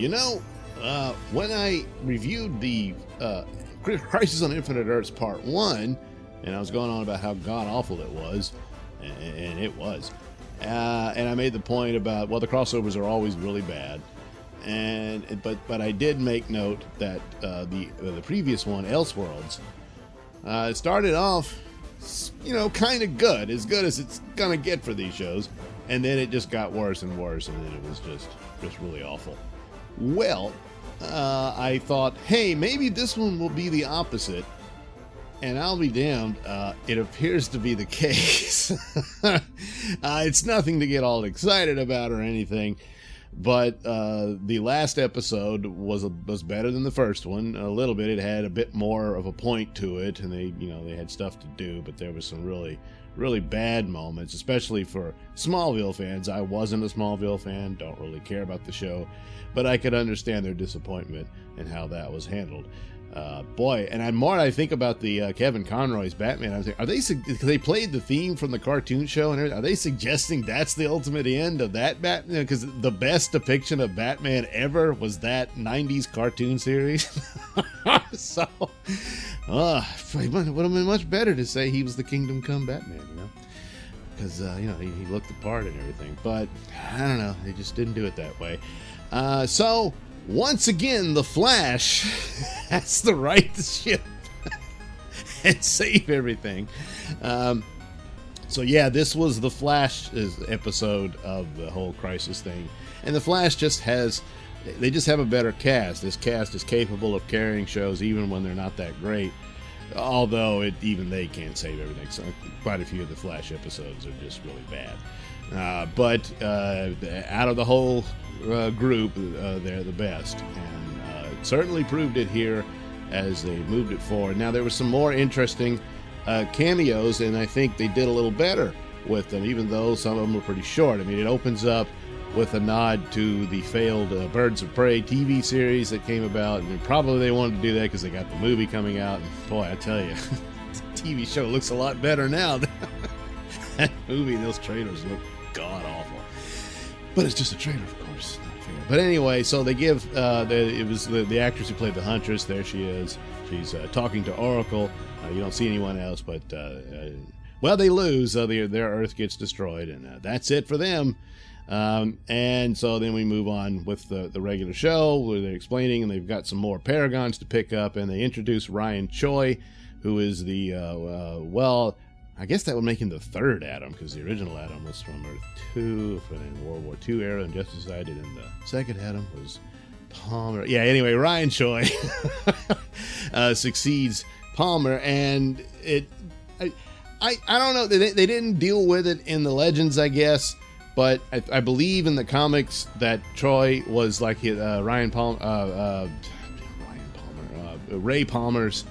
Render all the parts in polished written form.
You know, when I reviewed the Crisis on Infinite Earths Part 1, and I was going on about how god-awful it was, and it was, and I made the point about, well, the crossovers are always really bad, but I did make note that the previous one, Elseworlds, started off, kind of good as it's gonna get for these shows, and then it just got worse and worse, and then it was just really awful. Well, I thought, hey, maybe this one will be the opposite, and I'll be damned, it appears to be the case. It's nothing to get all excited about or anything, but the last episode was better than the first one a little bit. It had a bit more of a point to it, and they had stuff to do, but there was some really bad moments, especially for Smallville fans. I wasn't a Smallville fan, don't really care about the show, but I could understand their disappointment and how that was handled. Boy, and the more I think about the Kevin Conroy's Batman, I was like, because they played the theme from the cartoon show, and are they suggesting that's the ultimate end of that Batman? Because the best depiction of Batman ever was that 90s cartoon series. So, it would have been much better to say he was the Kingdom Come Batman, because he looked the part and everything. But I don't know, they just didn't do it that way. So once again, the Flash has to right the ship and save everything. So yeah, this was the Flash's episode of the whole Crisis thing, and the Flash just have a better cast. This cast is capable of carrying shows even when they're not that great, although even they can't save everything. So quite a few of the Flash episodes are just really bad. But out of the whole group, they're the best, and certainly proved it here as they moved it forward. Now, there was some more interesting cameos, and I think they did a little better with them, even though some of them were pretty short. I mean, it opens up with a nod to the failed Birds of Prey TV series that came about, and probably they wanted to do that because they got the movie coming out, and boy, I tell you, the TV show looks a lot better now. That movie, those trailers look god-awful. But it's just a trailer, of course. Not fair. But anyway, so they give, it was the actress who played the Huntress, there she is. She's talking to Oracle. You don't see anyone else, but, well, they lose, so their Earth gets destroyed, and that's it for them. And so then we move on with the regular show where they're explaining, and they've got some more Paragons to pick up, and they introduce Ryan Choi, who is the, I guess that would make him the third Atom, because the original Atom was from Earth 2, from the World War II era, and Justice Society, and the second Atom was Palmer. Yeah, anyway, Ryan Choi succeeds Palmer, and I don't know, they didn't deal with it in the Legends, I guess, but I believe in the comics that Troy was like Ray Palmer's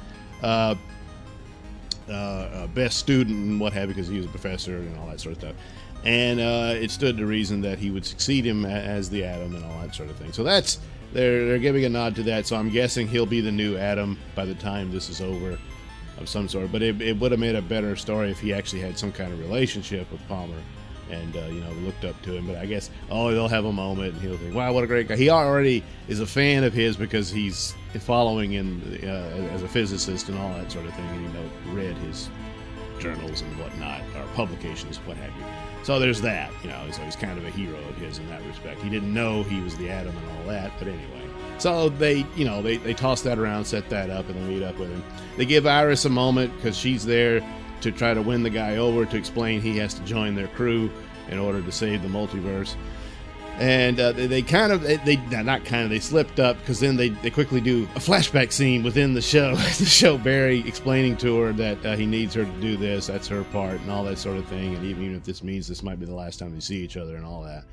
best student and what have you, because he was a professor and all that sort of stuff, and it stood to reason that he would succeed him as the Atom and all that sort of thing. So that's they're giving a nod to that, so I'm guessing he'll be the new Atom by the time this is over, of some sort. But it would have made a better story if he actually had some kind of relationship with Palmer and looked up to him. But I guess they'll have a moment and he'll think, wow, what a great guy. He already is a fan of his because he's following him as a physicist and all that sort of thing, and read his journals and whatnot, or publications, what have you. So there's that, so he's kind of a hero of his in that respect. He didn't know he was the Atom and all that, but anyway. So they toss that around, set that up, and they meet up with him. They give Iris a moment because she's there to try to win the guy over, to explain he has to join their crew in order to save the multiverse. And they slipped up, because then they quickly do a flashback scene within the show. The show, Barry explaining to her that he needs her to do this, that's her part, and all that sort of thing. And even if this means this might be the last time they see each other and all that.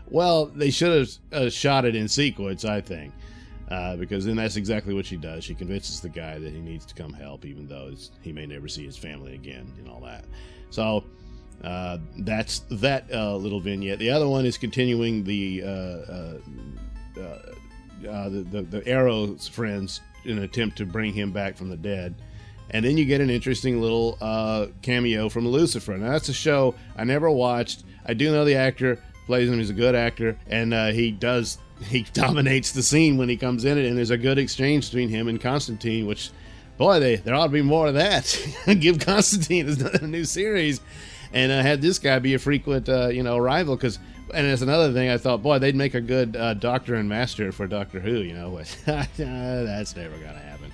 Well, they should have shot it in sequence, I think. Because then that's exactly what she does. She convinces the guy that he needs to come help, even though he may never see his family again and all that. So that's that little vignette. The other one is continuing the Arrow's friends in an attempt to bring him back from the dead. And then you get an interesting little cameo from Lucifer. Now, that's a show I never watched. I do know the actor plays him. He's a good actor, and he dominates the scene when he comes in it, and there's a good exchange between him and Constantine, which, boy, there ought to be more of that. Give Constantine a new series, and had this guy be a frequent, rival, and as another thing, I thought, boy, they'd make a good Doctor and Master for Doctor Who, but that's never going to happen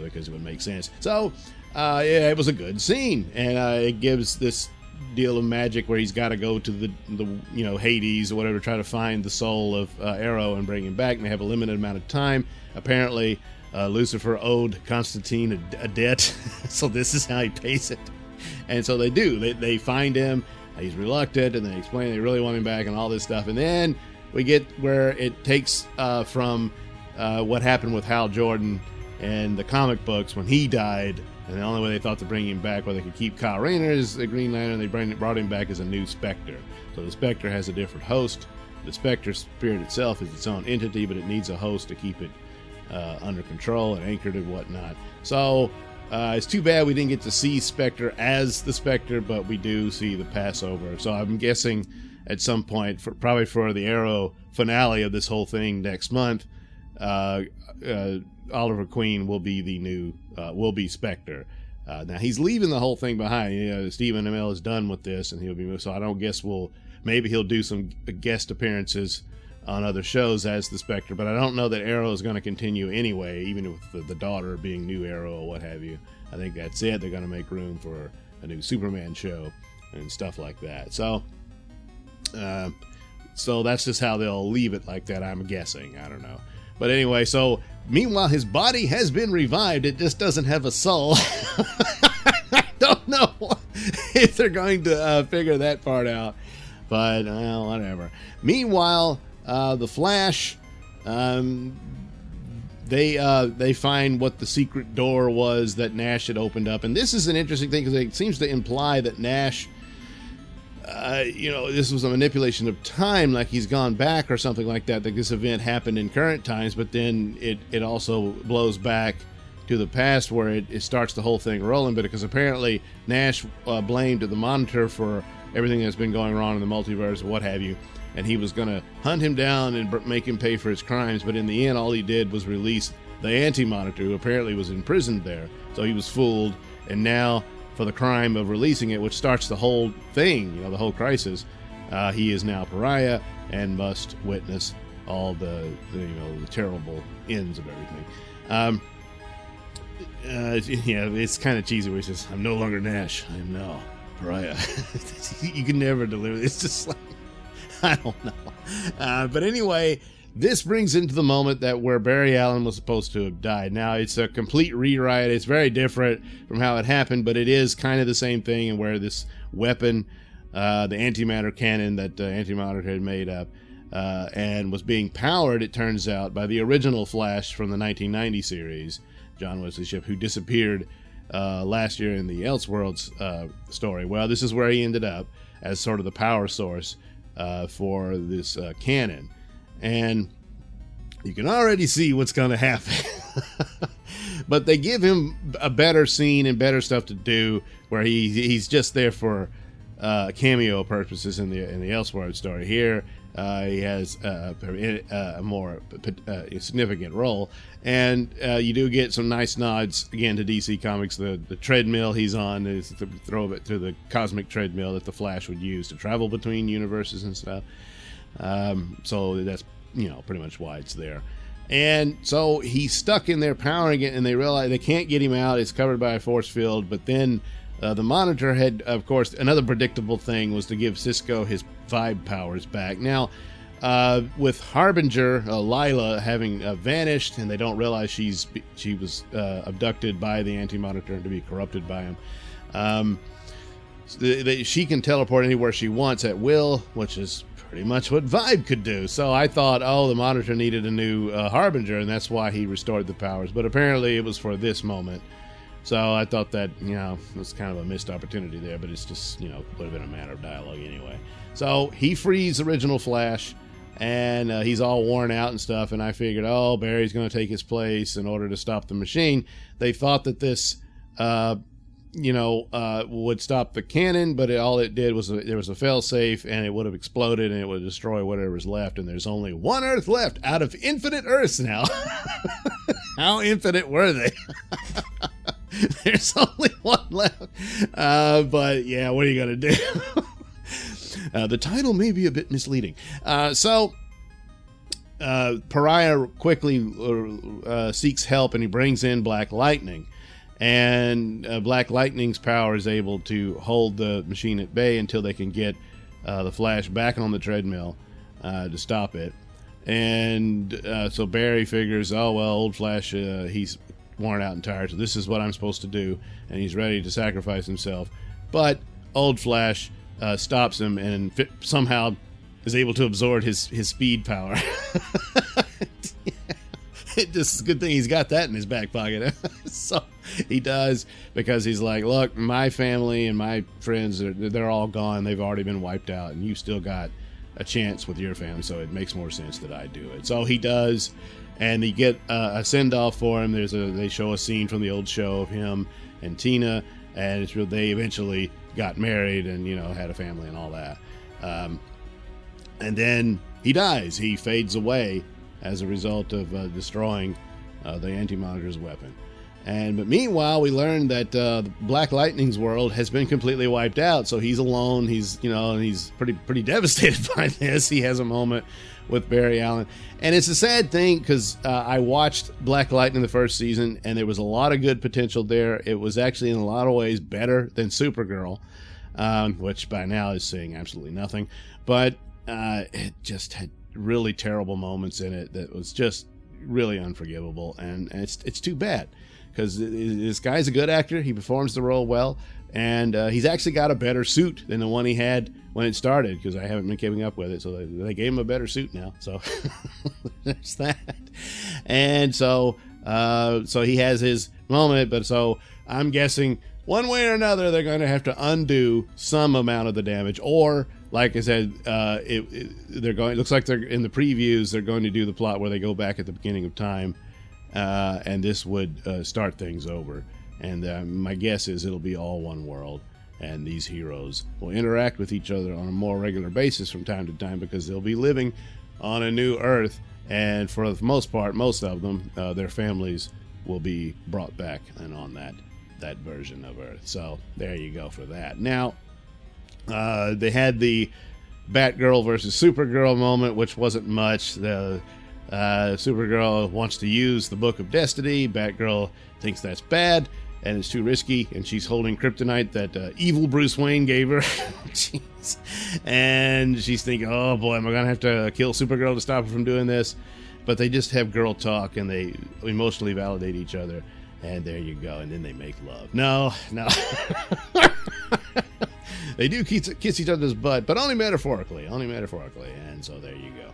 because it would make sense. So, it was a good scene, and it gives this deal of magic where he's got to go to the Hades or whatever, try to find the soul of Arrow and bring him back, and they have a limited amount of time. Apparently, Lucifer owed Constantine a debt, so this is how he pays it. And so they do. They find him. He's reluctant, and they explain they really want him back and all this stuff. And then we get where it takes from what happened with Hal Jordan and the comic books when he died. And the only way they thought to bring him back, where they could keep Kyle Rayner as the Green Lantern, they brought him back as a new Spectre. So the Spectre has a different host. The Spectre spirit itself is its own entity, but it needs a host to keep it under control and anchored and whatnot. So it's too bad we didn't get to see Spectre as the Spectre, but we do see the Passover. So I'm guessing at some point, probably for the Arrow finale of this whole thing next month, Oliver Queen will be the new, will be Spectre. Now he's leaving the whole thing behind. Stephen Amell is done with this, and he'll be moved. So I don't guess maybe he'll do some guest appearances on other shows as the Spectre, but I don't know that Arrow is going to continue anyway, even with the daughter being new Arrow or what have you. I think that's it. They're going to make room for a new Superman show and stuff like that. So that's just how they'll leave it like that, I'm guessing. I don't know. But anyway, so meanwhile, his body has been revived. It just doesn't have a soul. I don't know if they're going to figure that part out, but whatever. Meanwhile, the Flash, they find what the secret door was that Nash had opened up. And this is an interesting thing because it seems to imply that Nash, this was a manipulation of time, like he's gone back or something like that this event happened in current times, but then it also blows back to the past where it starts the whole thing rolling. But because apparently Nash blamed the Monitor for everything that's been going wrong in the multiverse, what have you, and he was going to hunt him down and make him pay for his crimes, but in the end all he did was release the Anti-Monitor, who apparently was imprisoned there. So he was fooled, and now for the crime of releasing it, which starts the whole thing, the whole crisis, he is now pariah and must witness all the terrible ends of everything. It's kind of cheesy where he says, "I'm no longer Nash, I am now pariah." You can never deliver. It's just like, I don't know. But anyway, this brings into the moment that where Barry Allen was supposed to have died. Now, it's a complete rewrite. It's very different from how it happened, but it is kind of the same thing, and where this weapon, the antimatter cannon that Anti-Monitor had made up, and was being powered, it turns out, by the original Flash from the 1990 series, John Wesley Shipp, who disappeared last year in the Elseworlds story. Well, this is where he ended up as sort of the power source for this cannon. And you can already see what's going to happen. But they give him a better scene and better stuff to do, where he's just there for cameo purposes in the Elseworlds story. Here, he has a more significant role, and you do get some nice nods again to DC Comics. The treadmill he's on is to throw it to the cosmic treadmill that the Flash would use to travel between universes and stuff. So that's pretty much why it's there. And so he's stuck in there powering it, and they realize they can't get him out. It's covered by a force field. But then the Monitor had, of course, another predictable thing was to give Cisco his vibe powers back. Now, with Harbinger, Lila, having vanished, and they don't realize she was abducted by the Anti-Monitor and to be corrupted by him. She can teleport anywhere she wants at will, which is pretty much what Vibe could do. So I thought, the Monitor needed a new Harbinger, and that's why he restored the powers. But apparently it was for this moment. So I thought that, was kind of a missed opportunity there, but it's just, would have been a matter of dialogue anyway. So he frees original Flash, and he's all worn out and stuff, and I figured, Barry's going to take his place in order to stop the machine. They thought that this would stop the cannon, but all it did was there was a failsafe, and it would have exploded, and it would destroy whatever's left. And there's only one Earth left out of infinite Earths now. How infinite were they? There's only one left. But yeah, what are you going to do? The title may be a bit misleading. Pariah quickly seeks help, and he brings in Black Lightning. And Black Lightning's power is able to hold the machine at bay until they can get the Flash back on the treadmill to stop it. And so Barry figures, oh, well, old Flash, he's worn out and tired, so this is what I'm supposed to do. And he's ready to sacrifice himself. But old Flash stops him and somehow is able to absorb his speed power. Just a good thing he's got that in his back pocket. So he does, because he's like, look, my family and my friends, they're all gone. They've already been wiped out, and you still got a chance with your family, so it makes more sense that I do it. So he does, and they get a send-off for him. They show a scene from the old show of him and Tina, and they eventually got married and, had a family and all that. And then he dies. He fades away as a result of destroying the Anti-Monitor's weapon. But meanwhile, we learn that Black Lightning's world has been completely wiped out, so he's alone. He's he's pretty devastated by this. He has a moment with Barry Allen, and it's a sad thing because I watched Black Lightning the first season, and there was a lot of good potential there. It was actually in a lot of ways better than Supergirl, which by now is saying absolutely nothing, but it just had really terrible moments in it that was just really unforgivable, and it's too bad, because this guy's a good actor. He performs the role well, and he's actually got a better suit than the one he had when it started, because I haven't been keeping up with it, so they gave him a better suit now, so there's that. And so he has his moment, but so I'm guessing one way or another they're going to have to undo some amount of the damage, or like I said, it looks like they're in the previews. They're going to do the plot where they go back at the beginning of time, and this would start things over. And my guess is it'll be all one world, and these heroes will interact with each other on a more regular basis from time to time, because they'll be living on a new Earth, and for the most part, most of them, their families will be brought back and on that version of Earth. So there you go for that. Now, they had the Batgirl versus Supergirl moment, which wasn't much. The Supergirl wants to use the Book of Destiny. Batgirl thinks that's bad and it's too risky, and she's holding kryptonite that evil Bruce Wayne gave her. Jeez. And she's thinking, oh boy, am I gonna have to kill Supergirl to stop her from doing this? But they just have girl talk, and they emotionally validate each other, and there you go. And then they make love. No. They do kiss each other's butt, but only metaphorically. And so there you go.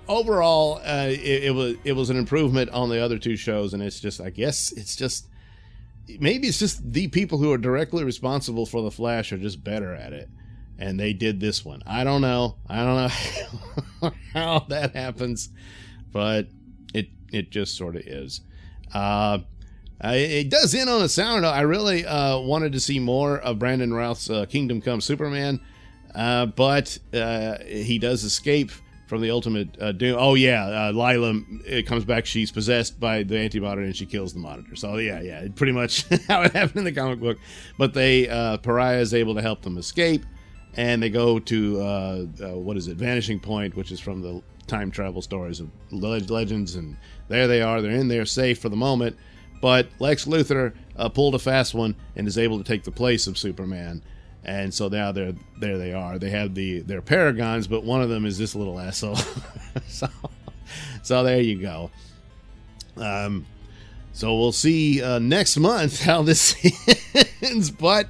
Overall, it was an improvement on the other two shows, and maybe it's just the people who are directly responsible for the Flash are just better at it, and they did this one. I don't know how that happens, but it just sort of is. It does end on a sour note. I really wanted to see more of Brandon Routh's Kingdom Come Superman, but he does escape from the ultimate doom. Oh yeah, Lila, it comes back. She's possessed by the Anti-Monitor, and she kills the Monitor. So yeah, pretty much how it happened in the comic book. But Pariah is able to help them escape, and they go to Vanishing Point, which is from the time travel stories of Legends, and there they are. They're in there safe for the moment. But Lex Luthor pulled a fast one and is able to take the place of Superman. And so now there they are. They have their paragons, but one of them is this little asshole. so there you go. So we'll see next month how this ends. But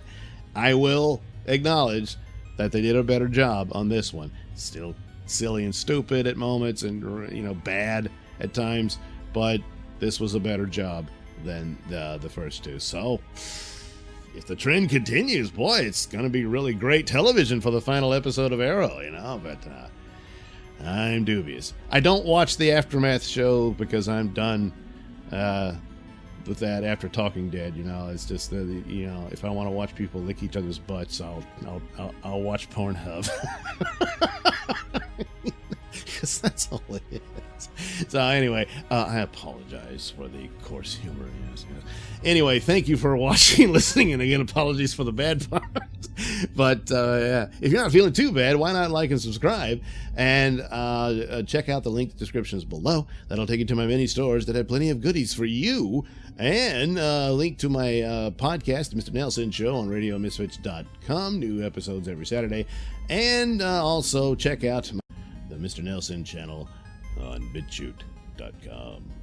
I will acknowledge that they did a better job on this one. Still silly and stupid at moments, and bad at times, but this was a better job than the first two. So if the trend continues, boy, it's going to be really great television for the final episode of Arrow, but I'm dubious. I don't watch the Aftermath show because I'm done with that after Talking Dead. You know, it's just you know, if I want to watch people lick each other's butts, I'll watch Pornhub. Because that's all it is. So anyway, I apologize for the coarse humor. Yes. Anyway, thank you for watching, listening, and again, apologies for the bad part. But yeah, if you're not feeling too bad, why not like and subscribe? And check out the link descriptions below. That'll take you to my many stores that have plenty of goodies for you. And link to my podcast, Mr Nailsin Show, on RadioMisfits.com. New episodes every Saturday. And also check out the Mr Nailsin channel on BitChute.com.